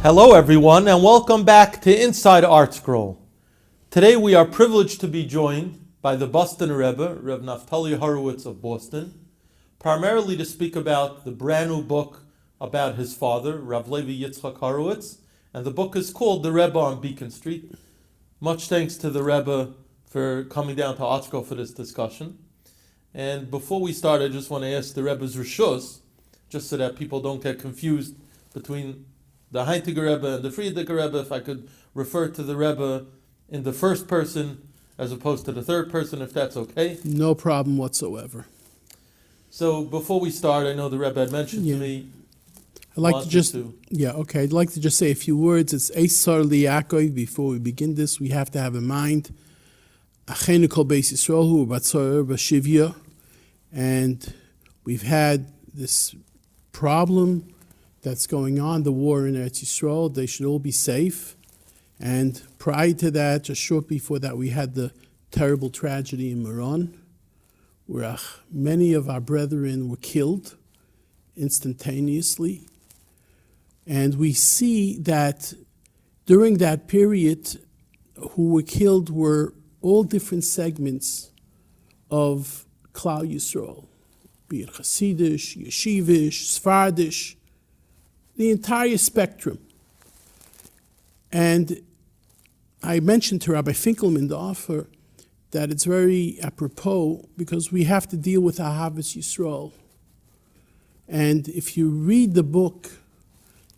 Hello everyone, and welcome back to Inside ArtScroll. Today we are privileged to be joined by the Boston Rebbe, Rebbe Naftali Horowitz of Boston, primarily to speak about the brand new book about his father, Rav Levi Yitzchak Horowitz, and the book is called The Rebbe on Beacon Street. Much thanks to the Rebbe for coming down to ArtScroll for this discussion. And before we start, I just want to ask the Rebbe's Rishus, just so that people don't get confused between the Heintiger Rebbe and the Friediger Rebbe, if I could refer to the Rebbe in the first person as opposed to the third person, if that's okay. No problem whatsoever. So before we start, I know the Rebbe had mentioned to me. I'd like I'd like to just say a few words. It's Eisar Liakov. Before we begin this, we have to have in mind Achenu Kol Beis Yisrael Hu Batzor B'Shivya, and we've had this problem that's going on, the war in Eretz Yisrael. They should all be safe. And prior to that, just short before that, we had the terrible tragedy in Meron, where many of our brethren were killed instantaneously. And we see that during that period, who were killed were all different segments of Klal Yisrael, be it Hasidish, Yeshivish, Sephardish, the entire spectrum. And I mentioned to Rabbi Finkelman, the author, that it's very apropos because we have to deal with Ahavas Yisrael. And if you read the book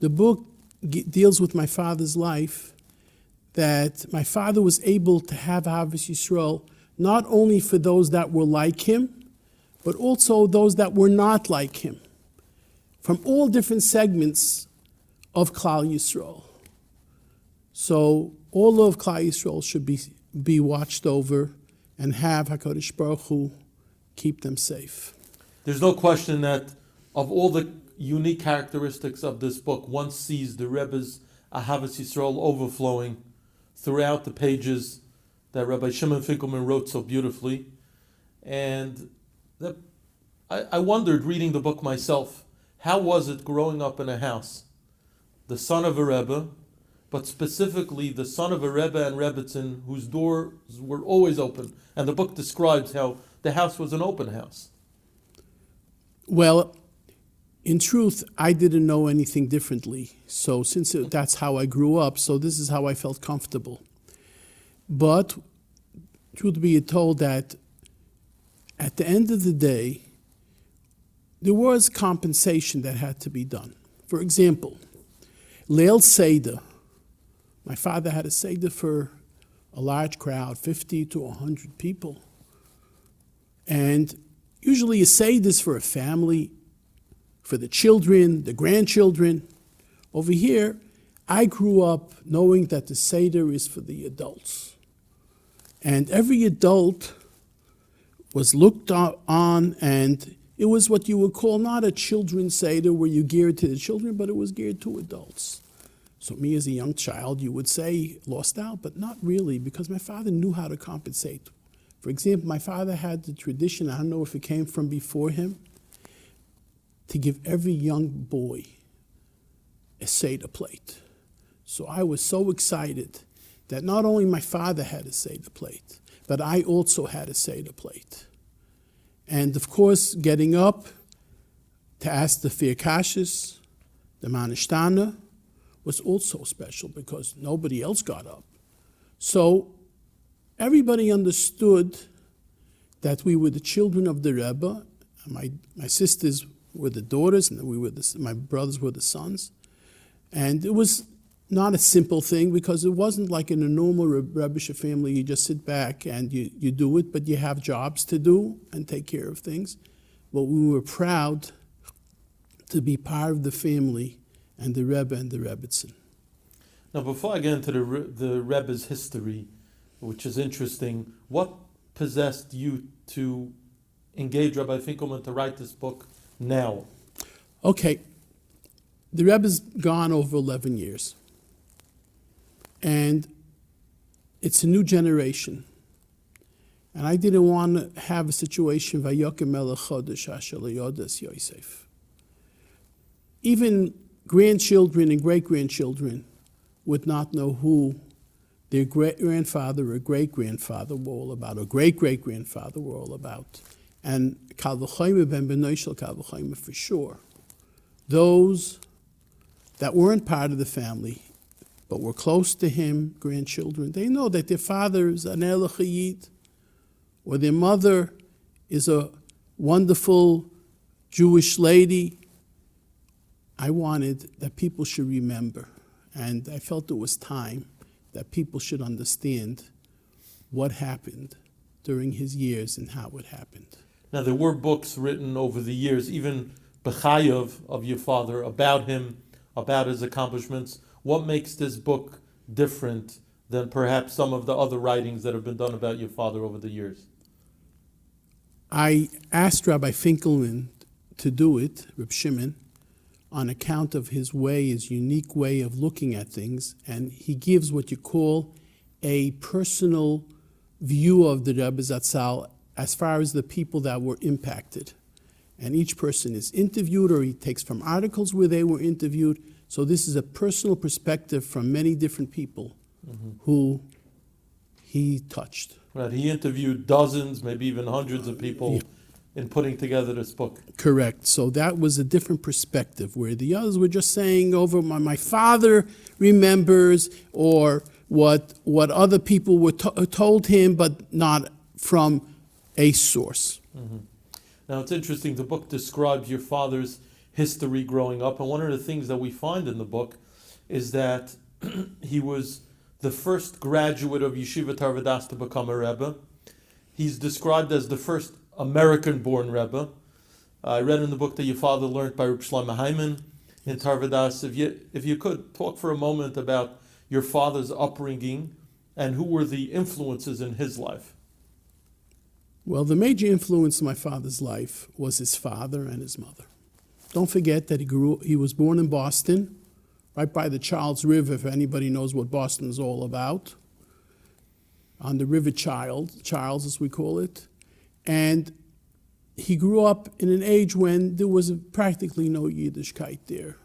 deals with my father's life, that my father was able to have Ahavas Yisrael not only for those that were like him, but also those that were not like him, from all different segments of Klal Yisrael. So all of Klal Yisrael should be watched over and have HaKadosh Baruch Hu keep them safe. There's no question that of all the unique characteristics of this book, one sees the Rebbe's Ahavas Yisrael overflowing throughout the pages that Rabbi Shimon Finkelman wrote so beautifully. And I wondered, reading the book myself, how was it growing up in a house, the son of a Rebbe, but specifically the son of a Rebbe and Rebbetzin whose doors were always open? And the book describes how the house was an open house. Well, in truth, I didn't know anything differently. So that's how I grew up, so this is how I felt comfortable. But truth be told, that at the end of the day, there was compensation that had to be done. For example, Leil Seder. My father had a Seder for a large crowd, 50 to 100 people. And usually a Seder is for a family, for the children, the grandchildren. Over here, I grew up knowing that the Seder is for the adults. And every adult was looked on, and it was what you would call not a children's Seder where you geared to the children, but it was geared to adults. So me as a young child, you would say, lost out, but not really, because my father knew how to compensate. For example, my father had the tradition, I don't know if it came from before him, to give every young boy a Seder plate. So I was so excited that not only my father had a Seder plate, but I also had a Seder plate. And of course, getting up to ask the Firkashis, the Manishtana, was also special because nobody else got up. So everybody understood that we were the children of the Rebbe. My sisters were the daughters, and my brothers were the sons. And it was not a simple thing because it wasn't like in a normal Rebbeisha family, you just sit back and you do it, but you have jobs to do and take care of things. But we were proud to be part of the family and the Rebbe and the Rebbetzin. Now, before I get into the Rebbe's history, which is interesting, what possessed you to engage Rabbi Finkelman to write this book now? Okay, the Rebbe's gone over 11 years. And it's a new generation. And I didn't want to have a situation, Vayokem Melech Chodesh Asher Lo Yodas Yosef. Even grandchildren and great-grandchildren would not know who their great-grandfather or great-grandfather were all about, or great-great-grandfather were all about. And Kal V'chomer ben Bnei Shel Kal V'chomer for sure. Those that weren't part of the family, but were close to him, grandchildren, they know that their father is an Erlich Yid, or their mother is a wonderful Jewish lady. I wanted that people should remember, and I felt it was time that people should understand what happened during his years and how it happened. Now, there were books written over the years, even B'chayav of your father, about him, about his accomplishments. What makes this book different than perhaps some of the other writings that have been done about your father over the years? I asked Rabbi Finkelman to do it, Reb Shimon, on account of his way, his unique way of looking at things, and he gives what you call a personal view of the Rebbe Zatzal as far as the people that were impacted. And each person is interviewed, or he takes from articles where they were interviewed. So this is a personal perspective from many different people who he touched. Right, he interviewed dozens, maybe even hundreds of people in putting together this book. Correct. So that was a different perspective, where the others were just saying over my father remembers, or what other people were told him, but not from a source. Now, it's interesting, the book describes your father's history growing up, and one of the things that we find in the book is that he was the first graduate of Yeshivat Harvadas to become a Rebbe. He's described as the first American-born Rebbe. I read in the book that your father learned by Reb Shlomo Hyman in Tarvadas. If you could talk for a moment about your father's upbringing and who were the influences in his life. Well, the major influence in my father's life was his father and his mother. Don't forget that he was born in Boston, right by the Charles River, if anybody knows what Boston is all about, on the River Charles as we call it. And he grew up in an age when there was practically no Yiddishkeit there.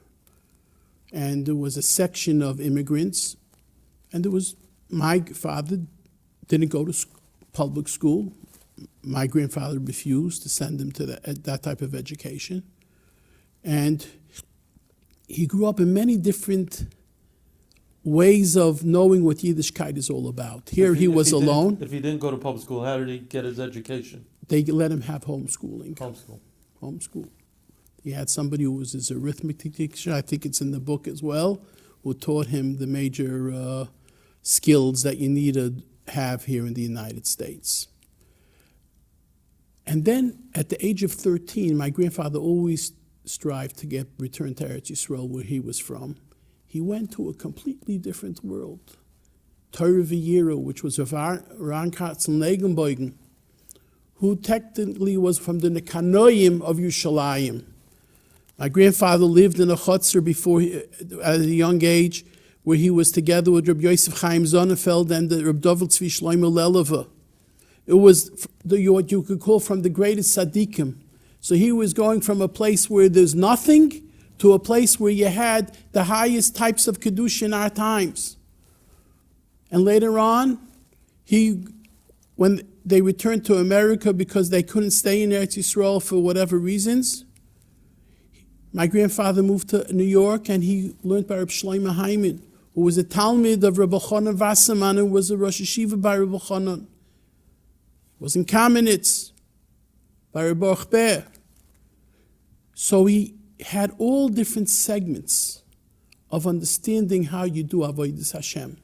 And there was a section of immigrants, and my father didn't go to public school. My grandfather refused to send him to that type of education. And he grew up in many different ways of knowing what Yiddishkeit is all about. Here he was alone. If he didn't go to public school, how did he get his education? They let him have homeschooling. Homeschool. He had somebody who was his arithmetic teacher, I think it's in the book as well, who taught him the major skills that you need to have here in the United States. And then at the age of 13, my grandfather always strived to return to Eretz Yisrael, where he was from. He went to a completely different world. Torah V'Yira, which was of Ran Katzel Negenbeugen, who technically was from the Nekanoim of Yerushalayim. My grandfather lived in a chutzner at a young age, where he was together with Reb Yosef Chaim Sonnenfeld and the Reb Dovel Tzvi Shlomo Leleva. It was what you could call from the greatest tzaddikim. So he was going from a place where there's nothing to a place where you had the highest types of Kedusha in our times. And later on, when they returned to America because they couldn't stay in Eretz Yisrael for whatever reasons, my grandfather moved to New York, and he learned by Reb Shlomo Hyman, who was a Talmid of Rebbe Chanan Wasserman, who was a Rosh Yeshiva by Rebbe Chanan. He was in Kamenitz by Rebbe Ochber. So he had all different segments of understanding how you do Avodas Hashem.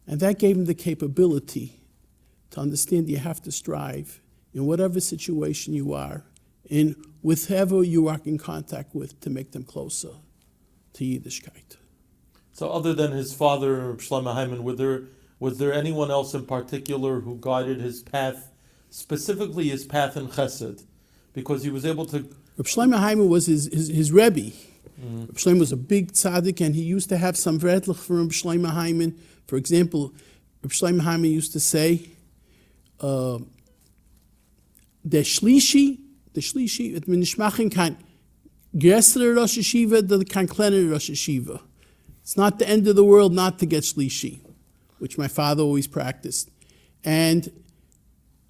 And that gave him the capability to understand you have to strive in whatever situation you are, in with whoever you are in contact with, to make them closer to Yiddishkeit. So other than his father, Shlomo Hyman, was there anyone else in particular who guided his path, specifically his path in Chesed? Because he was able to... Reb Shlomo Hyman was his Rebbe. Reb Shlomo was a big tzaddik, and he used to have some vretlich from Reb Shlomo Hyman. For example, Reb Shlomo Hyman used to say, der Shlishi, it nishmachin kan größere Rosh Yeshiva, the kein kleiner Rosh Yeshiva. It's not the end of the world not to get shlishi, which my father always practiced. And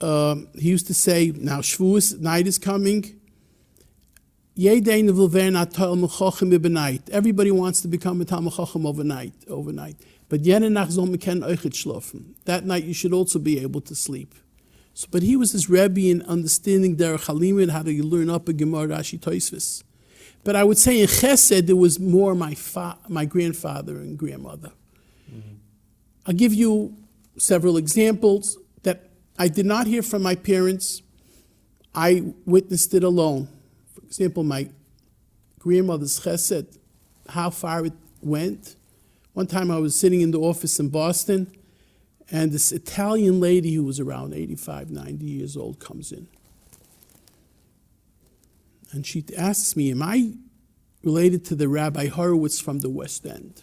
he used to say, now Shavuos night is coming. Everybody wants to become a Talmid Chacham overnight. But that night you should also be able to sleep. So, but he was this Rebbe in understanding Derech Halimid, how do you learn up a Gemara, Rashi, Tosfos. But I would say in Chesed, it was more my grandfather and grandmother. Mm-hmm. I'll give you several examples that I did not hear from my parents. I witnessed it alone. For example, my grandmother's Chesed, how far it went. One time I was sitting in the office in Boston, and this Italian lady who was around 85, 90 years old comes in. And she asks me, am I related to the Rabbi Horowitz from the West End,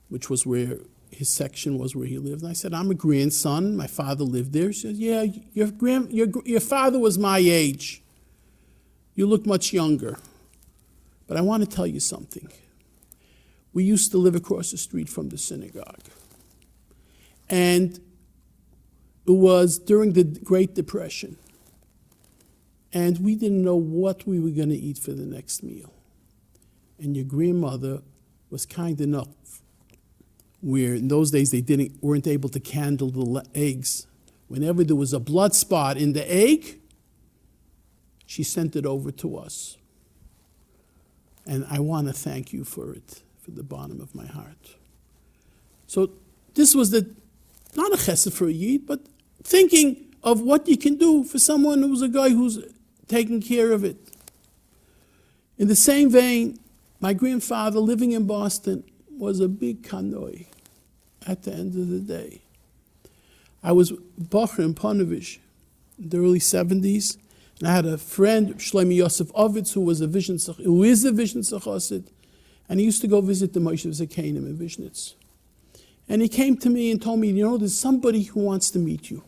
which was where his section was, where he lived? And I said, I'm a grandson. My father lived there. She said, yeah, your father was my age. You look much younger. But I want to tell you something. We used to live across the street from the synagogue. And it was during the Great Depression. And we didn't know what we were going to eat for the next meal. And your grandmother was kind enough, where in those days they weren't able to candle the eggs. Whenever there was a blood spot in the egg, she sent it over to us. And I want to thank you for it, from the bottom of my heart. So this was not a chesed for a yid, but thinking of what you can do for someone who's a guy who's taking care of it. In the same vein, my grandfather living in Boston was a big kanoi at the end of the day. I was Bacher in Ponevezh in the early 70s, and I had a friend, Shlomi Yosef Ovitz, who is a Vision Chassid, and he used to go visit the Moshe Zakenim in Vishnitz. And he came to me and told me, there's somebody who wants to meet you.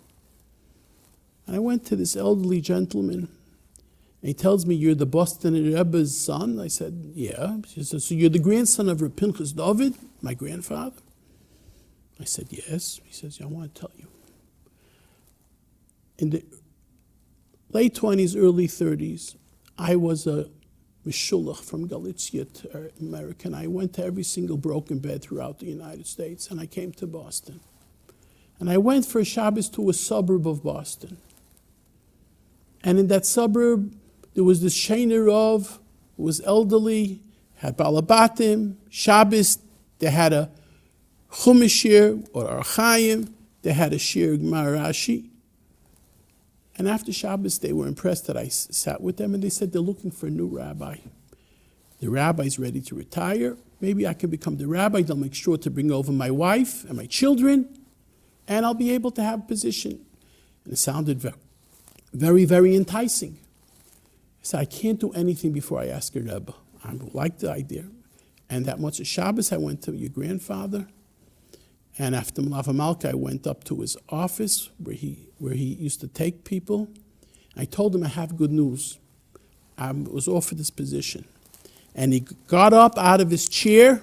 And I went to this elderly gentleman, and he tells me, you're the Boston Rebbe's son? I said, yeah. He said, so you're the grandson of Reb Pinchas David, my grandfather? I said, yes. He says, yeah, I want to tell you. In the late 20s, early 30s, I was a Mishulach from Galicia to America, and I went to every single broken bed throughout the United States, and I came to Boston. And I went for a Shabbos to a suburb of Boston. And in that suburb, there was this Sheiner Rov, who was elderly, had Balabatim, Shabbos, they had a Chumash shir, or Archaim, they had a shir Gemara Rashi. And after Shabbos, they were impressed that I sat with them, and they said they're looking for a new rabbi. The rabbi's ready to retire. Maybe I can become the rabbi. They'll make sure to bring over my wife and my children, and I'll be able to have a position. And it sounded very, very enticing. I said, I can't do anything before I ask a Rebbe. I like the idea. And that Motzei Shabbos, I went to your grandfather. And after Malava Malka, I went up to his office where he used to take people. I told him I have good news. I was offered this position. And he got up out of his chair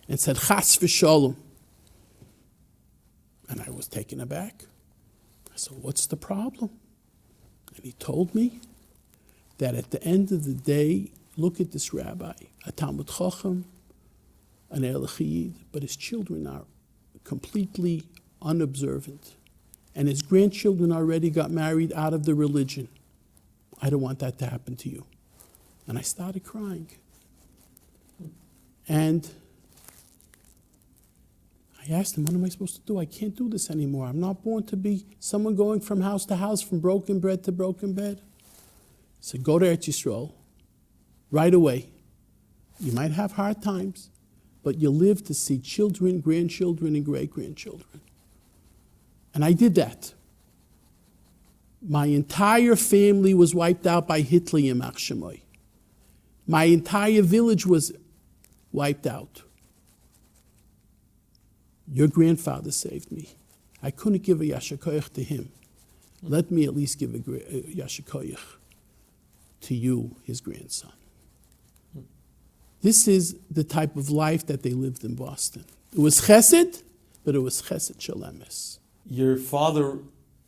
and said, Chas v'sholom. And I was taken aback. I said, what's the problem? And he told me that at the end of the day, look at this rabbi, a Talmid Chacham, an Erlich Yid, but his children are completely unobservant. And his grandchildren already got married out of the religion. I don't want that to happen to you. And I started crying. And I asked him, what am I supposed to do? I can't do this anymore. I'm not born to be someone going from house to house, from broken bread to broken bed. He said, go to Eretz Yisrael right away. You might have hard times, but you'll live to see children, grandchildren, and great-grandchildren. And I did that. My entire family was wiped out by Hitler in Yamach Shemoy. My entire village was wiped out. Your grandfather saved me. I couldn't give a yashakoyach to him. Let me at least give a yashakoyach to you, his grandson. This is the type of life that they lived in Boston. It was chesed, but it was chesed shalemes. Your father,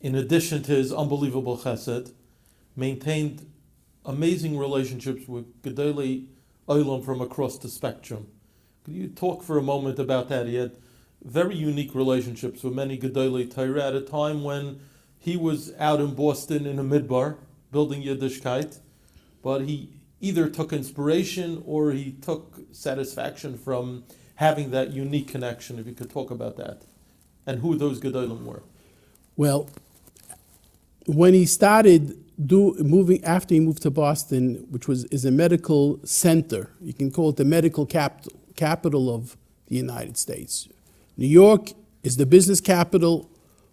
in addition to his unbelievable chesed, maintained amazing relationships with Gedolei Olam from across the spectrum. Could you talk for a moment about that? He had very unique relationships with many Gedolei Torah at a time when he was out in Boston in a midbar building Yiddishkeit, but he either took inspiration or he took satisfaction from having that unique connection. If you could talk about that and who those Gedolim were. Well, when he started moving after he moved to Boston, which is a medical center, you can call it the medical capital of the United States. New York is the business capital.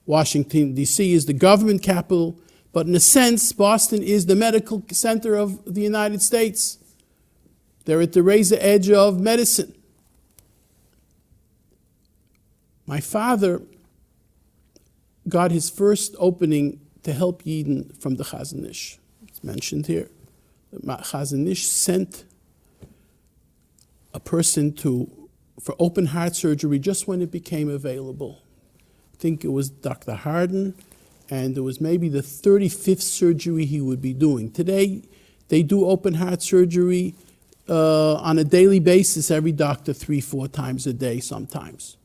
Washington, D.C. is the government capital. But in a sense, Boston is the medical center of the United States. They're at the razor edge of medicine. My father got his first opening to help Yidden from the Chazon Ish. It's mentioned here. The Chazon Ish sent a person for open heart surgery just when it became available. I think it was Dr. Harden, and it was maybe the 35th surgery he would be doing. Today, they do open heart surgery on a daily basis, every doctor 3-4 times a day sometimes.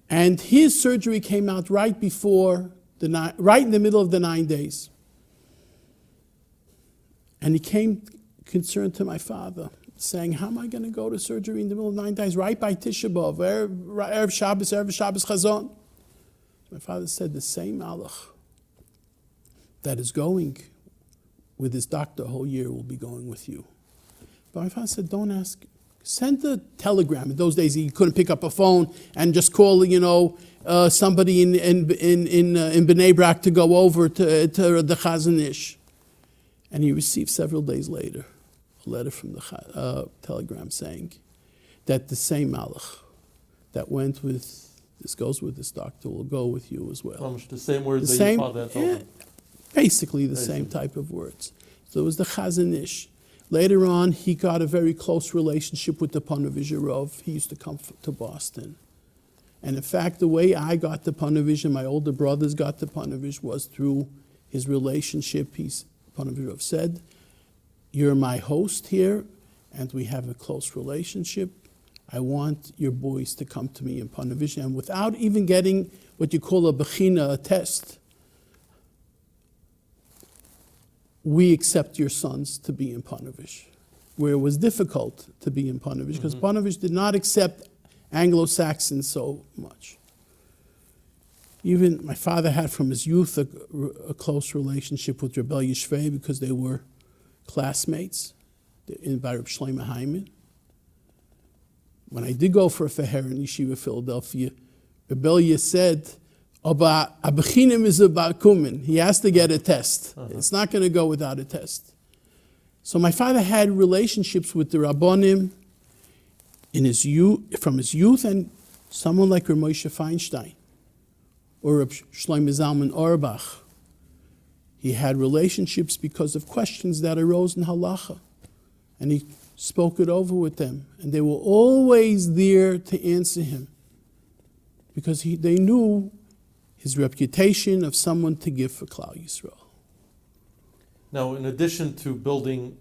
And his surgery came out right in the middle of the 9 days. And he came concerned to my father, saying, how am I going to go to surgery in the middle of 9 days, right by Tisha B'Av, Erev Shabbos Chazon? My father said, the same Malach that is going with his doctor a whole year will be going with you. But my father said, don't ask. Send a telegram. In those days, he couldn't pick up a phone and just call, somebody in Bnei Brak to go over to the Chazon Ish. And he received several days later a letter from the telegram saying that the same Malach that went with this goes with this doctor will go with you as well. Almost the same words that your father had told him. Basically the same type of words. So it was the Chazon Ish. Later on, he got a very close relationship with the Panovizh Rov. He used to come to Boston. And in fact, the way I got to Panovizh and my older brothers got to Panovizh was through his relationship. Panovizh Rov said, you're my host here, and we have a close relationship. I want your boys to come to me in Panovizh. And without even getting what you call a bechina, a test, we accept your sons to be in Panovizh, where it was difficult to be in Panovizh, because Panovizh did not accept Anglo-Saxons so much. Even my father had from his youth a close relationship with Rebbe Yishvei because they were classmates by Reb Shlomo Hyman. When I did go for a feher in Yeshiva Philadelphia, Rebbe said, a bechinim is a barkumen. He has to get a test. It's not going to go without a test. So my father had relationships with the Rabbonim from his youth, and someone like Reb Moshe Feinstein or Reb Shlomo Zalman Auerbach. He had relationships because of questions that arose in halacha, and he spoke it over with them, and they were always there to answer him because they knew his reputation of someone to give for Klal Yisrael. Now, in addition to building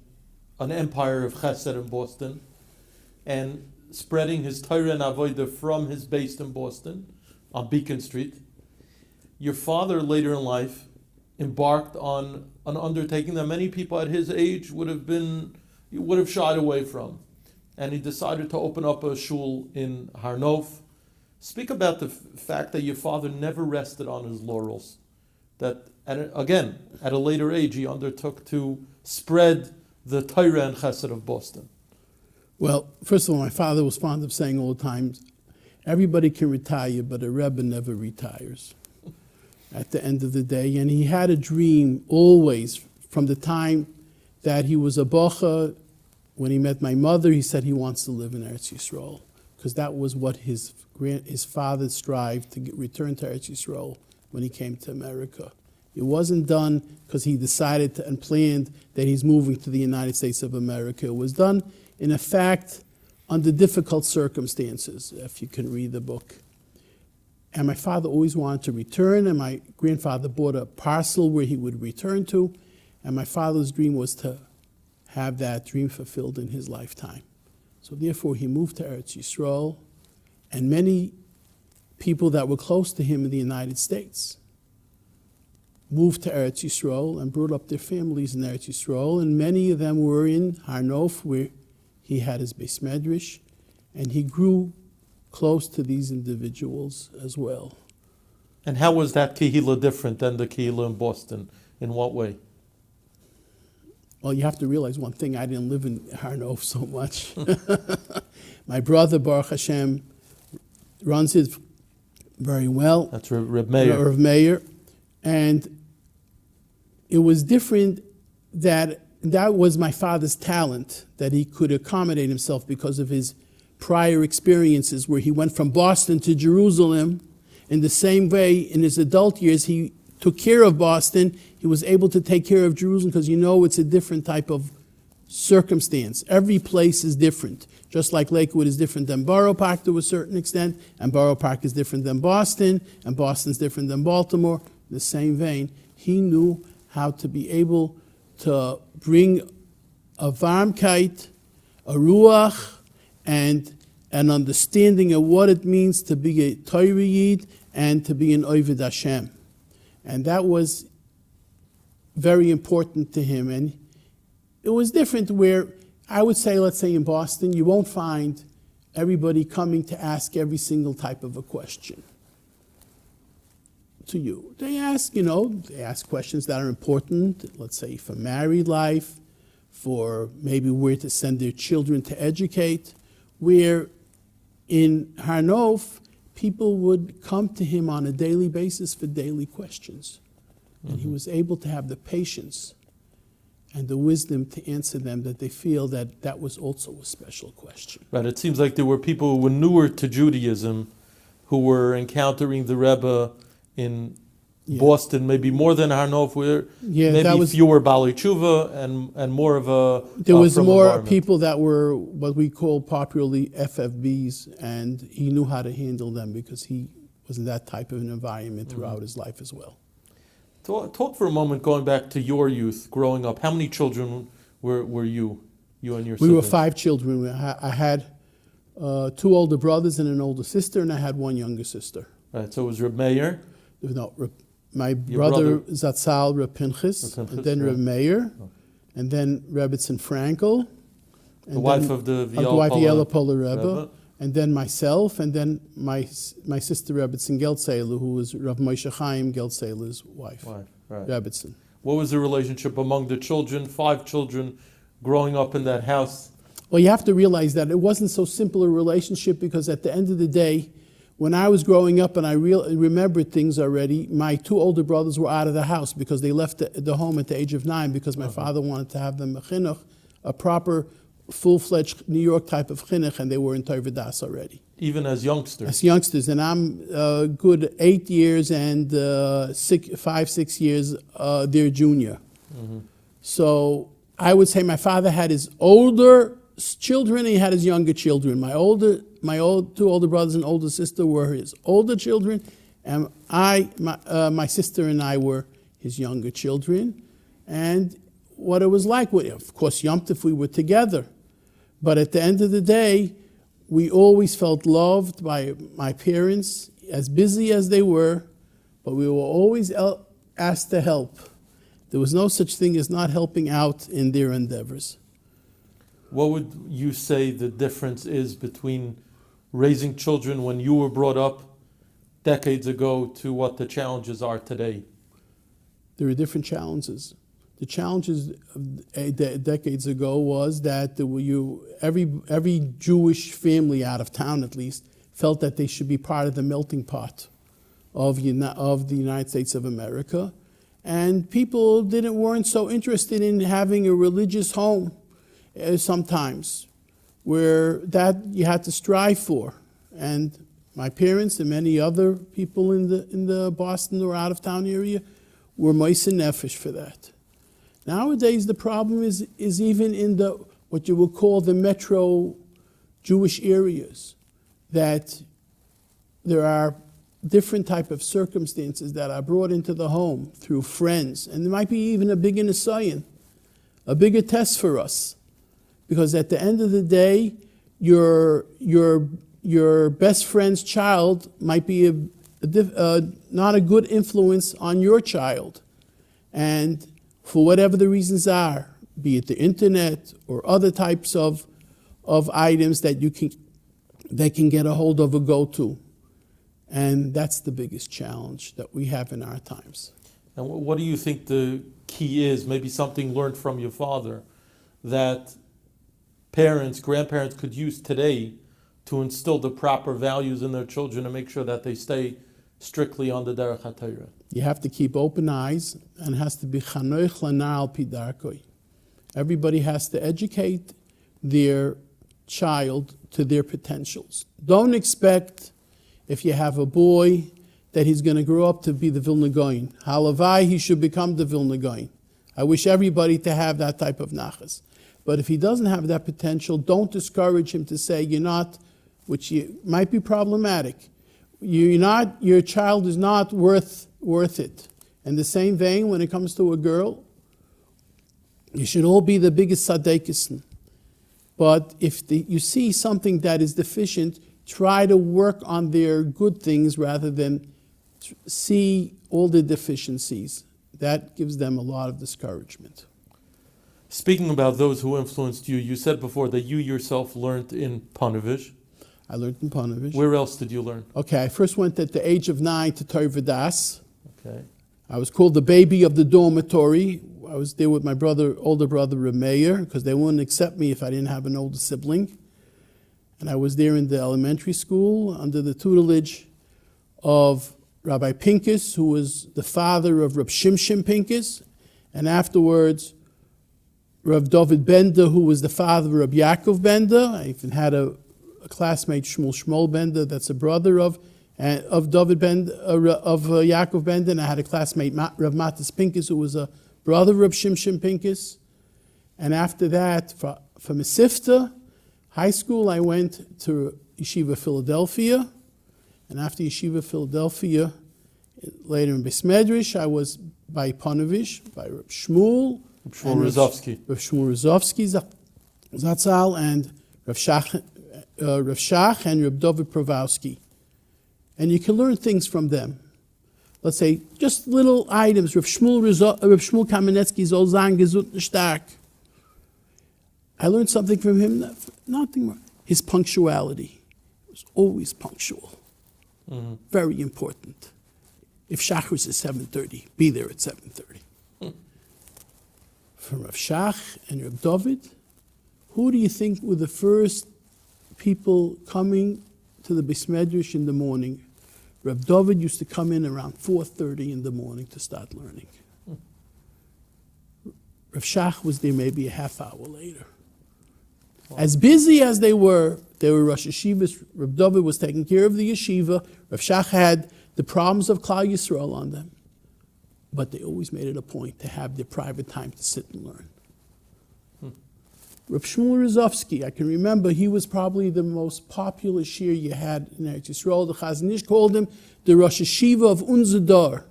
an empire of chesed in Boston and spreading his Torah and Avodah from his base in Boston on Beacon Street, your father later in life embarked on an undertaking that many people at his age would have shied away from. And he decided to open up a shul in Har Nof. Speak about the fact that your father never rested on his laurels. That, at a later age, he undertook to spread the Torah and Chesed of Boston. Well, first of all, my father was fond of saying all the time, everybody can retire, but a Rebbe never retires at the end of the day. And he had a dream always from the time that he was a bocha. When he met my mother, he said he wants to live in Eretz Yisrael, because that was what his father strived to return to Eretz Yisrael when he came to America. It wasn't done because he decided and planned that he's moving to the United States of America. It was done in fact, under difficult circumstances, if you can read the book. And my father always wanted to return, and my grandfather bought a parcel where he would return to, and my father's dream was to have that dream fulfilled in his lifetime. So therefore, he moved to Eretz Yisrael, and many people that were close to him in the United States moved to Eretz Yisrael and brought up their families in Eretz Yisrael, and many of them were in Har Nof, where he had his Beis Medrash, and he grew close to these individuals as well. And how was that kehillah different than the kehillah in Boston? In what way? Well, you have to realize one thing, I didn't live in Har Nof so much. My brother, Baruch Hashem, runs it very well. That's Reb Meir. Reb Meir. And it was different that was my father's talent, that he could accommodate himself because of his prior experiences where he went from Boston to Jerusalem. In the same way, in his adult years, he took care of Boston. He was able to take care of Jerusalem because it's a different type of circumstance. Every place is different. Just like Lakewood is different than Borough Park to a certain extent, and Borough Park is different than Boston, and Boston's different than Baltimore. In the same vein, he knew how to be able to bring a varmkeit, a ruach, and an understanding of what it means to be a Torah Yid and to be an Oved Hashem. And that was very important to him. And it was different where, I would say, let's say in Boston, you won't find everybody coming to ask every single type of a question to you. They ask questions that are important, let's say for married life, for maybe where to send their children to educate, where in Har Nof, people would come to him on a daily basis for daily questions. And he was able to have the patience and the wisdom to answer them, that they feel that was also a special question. Right, it seems like there were people who were newer to Judaism who were encountering the Rebbe in Boston, maybe more than Har Nof, where maybe fewer Baalei Tshuva and more of a there was more people that were what we call popularly FFBs, and he knew how to handle them because he was in that type of an environment throughout his life as well. Talk for a moment, going back to your youth, growing up. How many children were you and your siblings? We were 5 children. I had 2 older brothers and an older sister, and I had 1 younger sister. Right, so it was Reb Meir? No, my brother Zatzal, Reb Pinchas, and then Reb Meir, and then Rebbetzin Frankel, the wife of the Viela Pola Rebbe, and then myself, and then my sister Rebbetzin Geldseiler, who was Rav Moshe Chaim Geldseiler's wife. Right. Rebbetzin. What was the relationship among the children, 5 children, growing up in that house? Well, you have to realize that it wasn't so simple a relationship, because at the end of the day, when I was growing up and I remembered things already, my 2 older brothers were out of the house because they left the home at the age of 9 because my father wanted to have them a chinuch, a proper, full-fledged New York type of chinuch, and they were in Torah Das already. Even as youngsters? As youngsters, and I'm good 8 years and 5-6 years their junior. So I would say my father had his older children and he had his younger children. My 2 older brothers and older sister were his older children, and my sister and I were his younger children. And what it was like, of course, Yom Tov we were together, but at the end of the day, we always felt loved by my parents, as busy as they were, but we were always asked to help. There was no such thing as not helping out in their endeavors. What would you say the difference is between raising children when you were brought up decades ago to what the challenges are today? There are different challenges. The challenges decades ago was that every Jewish family out of town, at least, felt that they should be part of the melting pot of the United States of America, and people weren't so interested in having a religious home sometimes, where that you had to strive for. And my parents and many other people in the Boston or out of town area were moise nefesh for that. Nowadays, the problem is even in the what you would call the metro Jewish areas, that there are different type of circumstances that are brought into the home through friends, and there might be even a bigger nisayon, a bigger test for us, because at the end of the day, your best friend's child might be not a good influence on your child, and for whatever the reasons are, be it the internet or other types of items that they can get a hold of or go to. And that's the biggest challenge that we have in our times. And what do you think the key is? Maybe something learned from your father that parents, grandparents could use today to instill the proper values in their children and make sure that they stay strictly on the derech HaTorah. You have to keep open eyes, and it has to be chanoich lanar al pi darkoi. Everybody has to educate their child to their potentials. Don't expect, if you have a boy, that he's going to grow up to be the Vilna Gaon. Halavai, he should become the Vilna Gaon. I wish everybody to have that type of nachas. But if he doesn't have that potential, don't discourage him to say you're not, which might be problematic. Your child is not worth it. In the same vein, when it comes to a girl, you should all be the biggest sadekisn. But if you see something that is deficient, try to work on their good things rather than see all the deficiencies. That gives them a lot of discouragement. Speaking about those who influenced you, you said before that you yourself learned in Panovich. I learned in Panovich. Where else did you learn? Okay, I first went at the age of 9 to Torah V'das. Okay. I was called the baby of the dormitory. I was there with my older brother Rebbe, because they wouldn't accept me if I didn't have an older sibling. And I was there in the elementary school under the tutelage of Rabbi Pincus, who was the father of Reb Shimshon Pincus, and afterwards Rav David Bender, who was the father of Reb Yaakov Bender. I even had a classmate, Shmuel Bender, that's a brother of David Bender, of Yaakov Bender, and I had a classmate, Rav Matis Pincus, who was a brother of Reb Shimshon Pincus. And after that, from Mesivta High School, I went to Yeshiva Philadelphia. And after Yeshiva Philadelphia, later in Beis Medrash, I was by Panovich, by Reb Shmuel. Reb Shmuel Rozovsky. Reb Shmuel Rozovsky, Zatzal, and Rav Shach and Reb David Pravowski. And you can learn things from them. Let's say, just little items. Reb Shmuel Kamenetsky soll sein gesund und stark. I learned something from him, nothing more. His punctuality. He was always punctual. Mm-hmm. Very important. If Shachris is 7:30, be there at 7:30. From Rav Shach and Reb David, who do you think were the first people coming to the Beis Medrash in the morning? Reb David used to come in around 4:30 in the morning to start learning. Rav Shach was there maybe a half hour later. Wow. As busy as they were Rosh Yeshivas. Reb David was taking care of the yeshiva. Rav Shach had the problems of Klal Yisrael on them. But they always made it a point to have their private time to sit and learn. Reb Shmuel Rozovsky, I can remember, he was probably the most popular shir you had in Eretz Yisrael. The Chazon Ish called him the Rosh Yeshiva of Unser Dor.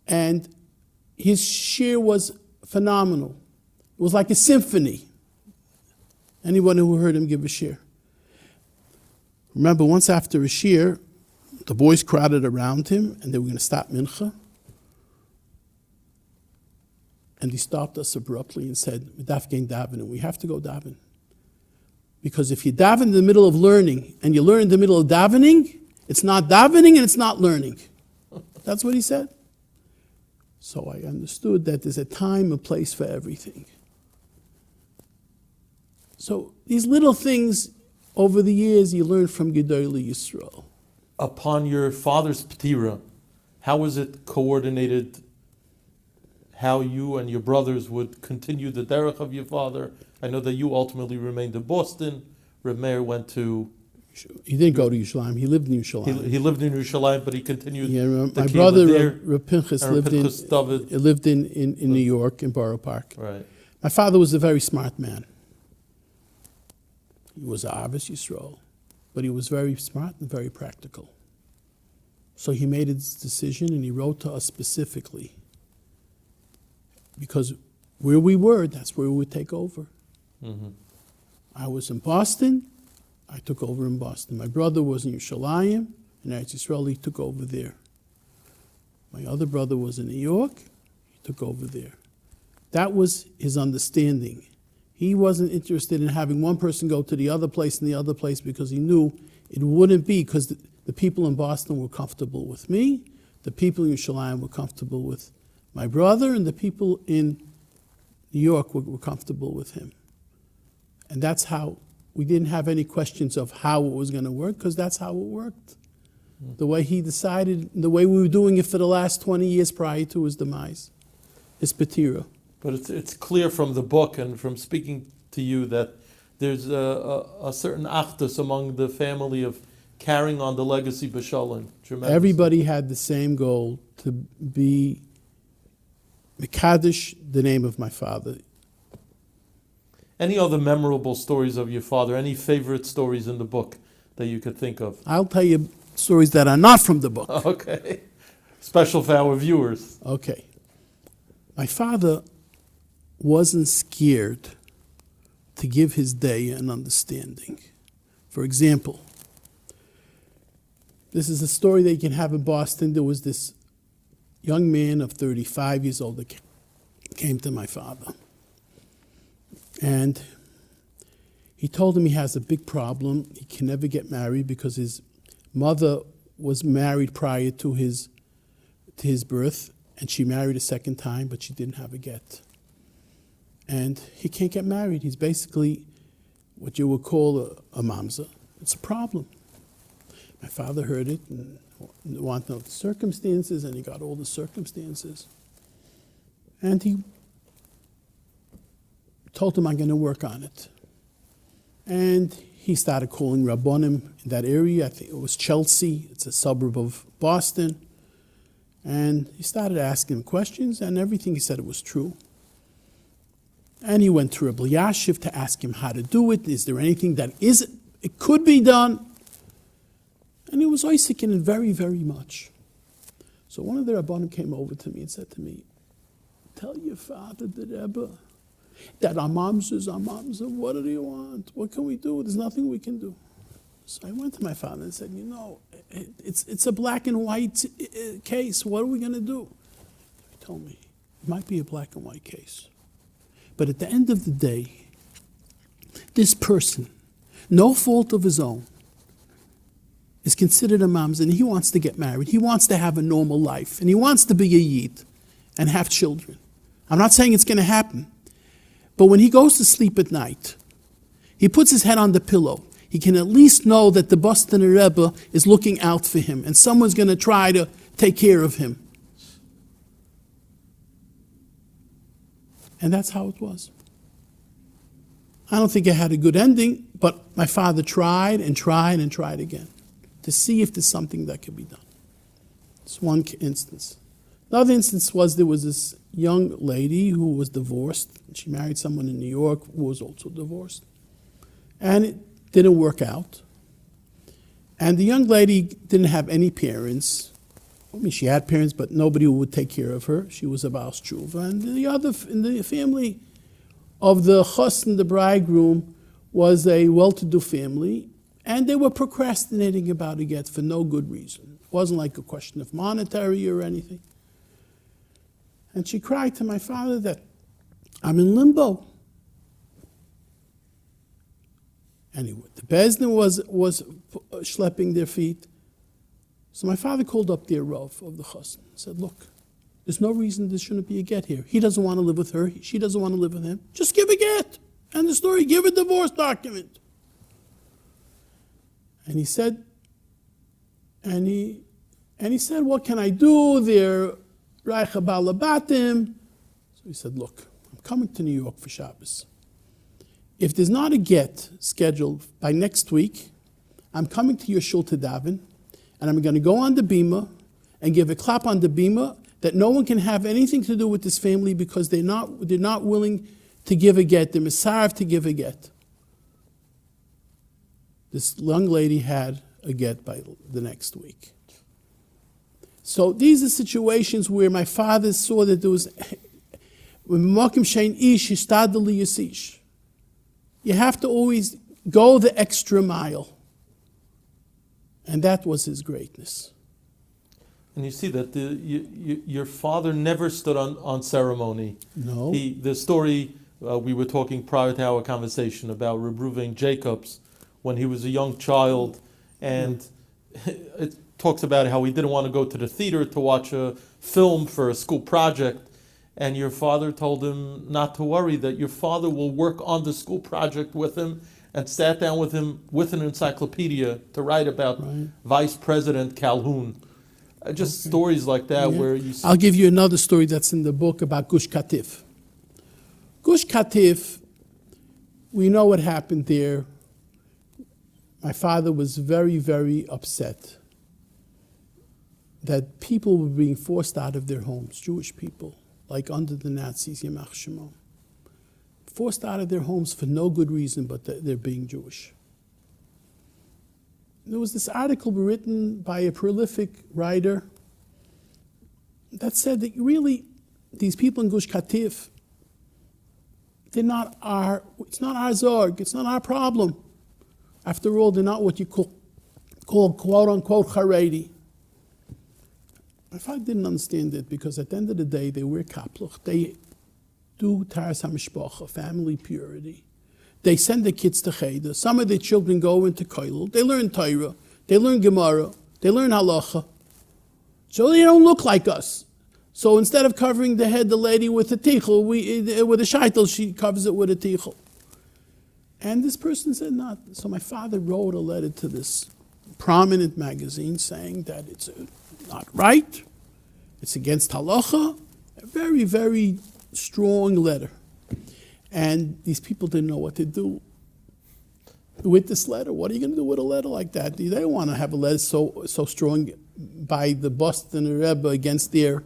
And his shir was phenomenal. It was like a symphony. Anyone who heard him give a shir. Remember, once after a shir, the boys crowded around him, and they were going to stop mincha. And he stopped us abruptly and said, "Midaf gein daven, we have to go daven. Because if you daven in the middle of learning, and you learn in the middle of davening, it's not davening and it's not learning." That's what he said. So I understood that there's a time and place for everything. So these little things, over the years, you learn from Gedolei Yisrael. Upon your father's ptira, how was it coordinated? How you and your brothers would continue the derech of your father? I know that you ultimately remained in Boston. Reb Meir went to... He didn't go to Yerushalayim. He lived in Yerushalayim. He lived in Yerushalayim, but he continued. Yeah, the my brother there, Reb Pinchas lived in New York, in Borough Park. Right. My father was a very smart man. He was an Ahavas Yisrael, but he was very smart and very practical. So he made his decision and he wrote to us specifically. Because where we were, that's where we would take over. Mm-hmm. I was in Boston, I took over in Boston. My brother was in Yerushalayim, in Eretz Yisrael, he took over there. My other brother was in New York, he took over there. That was his understanding. He wasn't interested in having one person go to the other place and the other place because he knew it wouldn't be, because the people in Boston were comfortable with me, the people in Yerushalayim were comfortable with my brother, and the people in New York were comfortable with him. And that's how, we didn't have any questions of how it was going to work, because that's how it worked. The way he decided, the way we were doing it for the last 20 years prior to his demise, his patira. But it's clear from the book and from speaking to you that there's a certain achdus among the family of carrying on the legacy b'shalom. Everybody had the same goal, to be Mekadesh, the name of my father. Any other memorable stories of your father? Any favorite stories in the book that you could think of? I'll tell you stories that are not from the book. Okay. Special for our viewers. Okay. My father wasn't scared to give his day an understanding. For example, this is a story that you can have in Boston. There was this young man of 35 years old that came to my father. And he told him he has a big problem. He can never get married because his mother was married prior to his birth, and she married a second time, but she didn't have a get. And he can't get married. He's basically what you would call a mamza. It's a problem. My father heard it and wanted to know the circumstances, and he got all the circumstances. And he told him, I'm going to work on it. And he started calling Rabbonim in that area. I think it was Chelsea. It's a suburb of Boston. And he started asking him questions, and everything he said it was true. And he went to Rebbe Yashiv to ask him how to do it. Is there anything that it could be done? And he was oisiking it very, very much. So one of the Rabbanim came over to me and said to me, tell your father, the Rebbe, that our moms is our moms. What do you want? What can we do? There's nothing we can do. So I went to my father and said, it's a black and white case. What are we going to do? He told me, it might be a black and white case. But at the end of the day, this person, no fault of his own, is considered a mamzer, and he wants to get married. He wants to have a normal life, and he wants to be a yid and have children. I'm not saying it's going to happen, but when he goes to sleep at night, he puts his head on the pillow. He can at least know that the Boston Rebbe is looking out for him, and someone's going to try to take care of him. And that's how it was. I don't think it had a good ending, but my father tried and tried and tried again to see if there's something that could be done. It's one instance. The other instance was there was this young lady who was divorced. She married someone in New York who was also divorced. And it didn't work out. And the young lady didn't have any parents. I mean, she had parents, but nobody would take care of her. She was a Baal Tshuva. And the other in the family of the chassan, the bridegroom, was a well-to-do family, and they were procrastinating about a get for no good reason. It wasn't like a question of monetary or anything. And she cried to my father that, I'm in limbo. Anyway, the Bezdin was schlepping their feet. So my father called up the Rav of the chassan and said, look, there's no reason there shouldn't be a get here. He doesn't want to live with her. She doesn't want to live with him. Just give a get. End the story. Give a divorce document. And he said, what can I do? They're Reicha Balabatim. So he said, look, I'm coming to New York for Shabbos. If there's not a get scheduled by next week, I'm coming to your shul to daven, and I'm going to go on the bima and give a clap on the bima that no one can have anything to do with this family because they're not willing to give a get, the Misarv to give a get. This young lady had a get by the next week. So these are situations where my father saw that there was, you have to always go the extra mile. And that was his greatness. And you see that your father never stood on ceremony. No. The story, we were talking prior to our conversation about Rebbe Jacobs when he was a young child, and it talks about how he didn't want to go to the theater to watch a film for a school project, and your father told him not to worry, that your father will work on the school project with him, and sat down with him with an encyclopedia to write about Vice President Calhoun. Just stories like that where you see. I'll give you another story that's in the book about Gush Katif. Gush Katif, we know what happened there. My father was very, very upset that people were being forced out of their homes, Jewish people, like under the Nazis, Yamach Shimon. Forced out of their homes for no good reason but they're being Jewish. There was this article written by a prolific writer that said that really these people in Gush Katif, it's not our zorg, it's not our problem. After all, they're not what you call quote unquote Haredi. My father didn't understand it because at the end of the day they wear kapluch, they do Taras HaMishpacha, family purity. They send the kids to Cheder. Some of the children go into Koilel. They learn Torah. They learn Gemara. They learn Halacha. So they don't look like us. So instead of covering the head, the lady with a tichel, with a shaitel, she covers it with a tichel. And this person said not. So my father wrote a letter to this prominent magazine saying that it's not right. It's against Halacha. A very, very strong letter. And these people didn't know what to do with this letter. What are you going to do with a letter like that? They don't want to have a letter so strong by the Boston Rebbe against their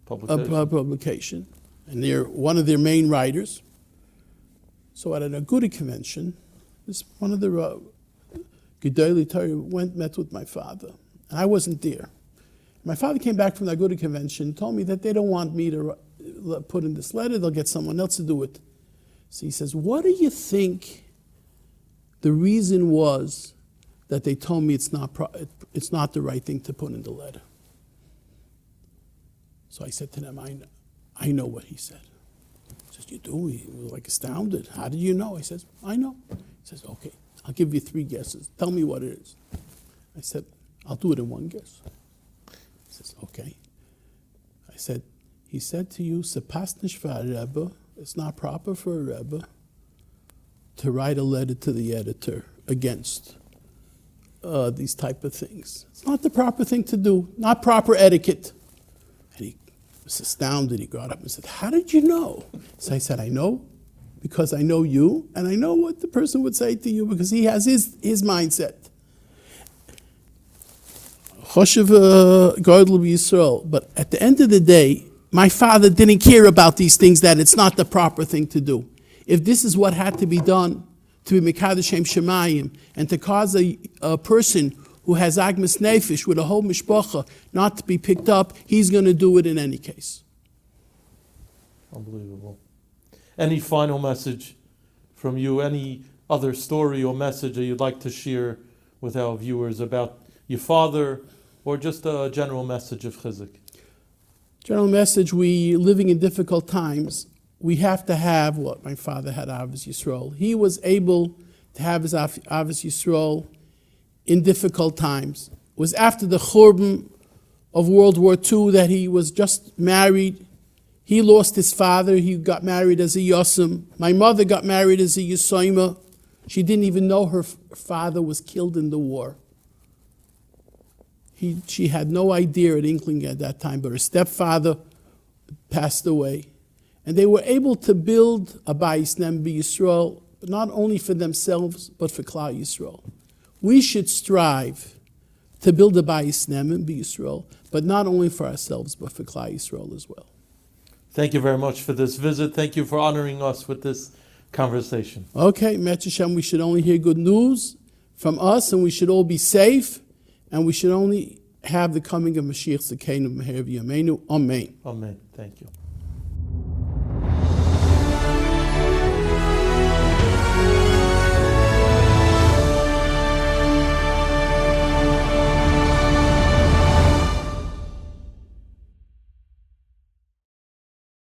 publication. And they're one of their main writers. So at an Aguda convention, one of the Gedolei Torah met with my father. And I wasn't there. My father came back from the Aguda convention and told me that they don't want me to put in this letter, they'll get someone else to do it. So he says, what do you think the reason was that they told me it's not the right thing to put in the letter? So I said to them, I know what he said. He says, you do? He was like astounded. How did you know? I says, I know. He says, okay, I'll give you 3 guesses. Tell me what it is. I said, I'll do it in 1 guess. He says, okay. I said, he said to you, Rebbe, it's not proper for a Rebbe to write a letter to the editor against these type of things. It's not the proper thing to do, not proper etiquette. And he was astounded. He got up and said, how did you know? So I said, I know because I know you, and I know what the person would say to you because he has his mindset. Choshev Godel Yisrael. But at the end of the day, my father didn't care about these things, that it's not the proper thing to do. If this is what had to be done to be Mekadosh Shem Shemayim and to cause a person who has Agmas Nefesh with a whole mishpacha not to be picked up, he's going to do it in any case. Unbelievable. Any final message from you? Any other story or message that you'd like to share with our viewers about your father, or just a general message of chizuk? General message, we living in difficult times, we have to have what my father had, Avos Yisrael. He was able to have his Avos Yisrael in difficult times. It was after the Churban of World War II that he was just married. He lost his father. He got married as a Yosem. My mother got married as a Yosoima. She didn't even know her father was killed in the war. She had no idea at inkling at that time, but her stepfather passed away. And they were able to build a Bayis Nem B'Yisrael, but not only for themselves, but for Klal Yisrael. We should strive to build a Bayis Nem B'Yisrael, but not only for ourselves, but for Klal Yisrael as well. Thank you very much for this visit. Thank you for honoring us with this conversation. Okay, Met Hashem, we should only hear good news from us, and we should all be safe, and we should only have the coming of Mashiach Tzidkeinu Meher V'Yameinu. Amen. Amen. Thank you.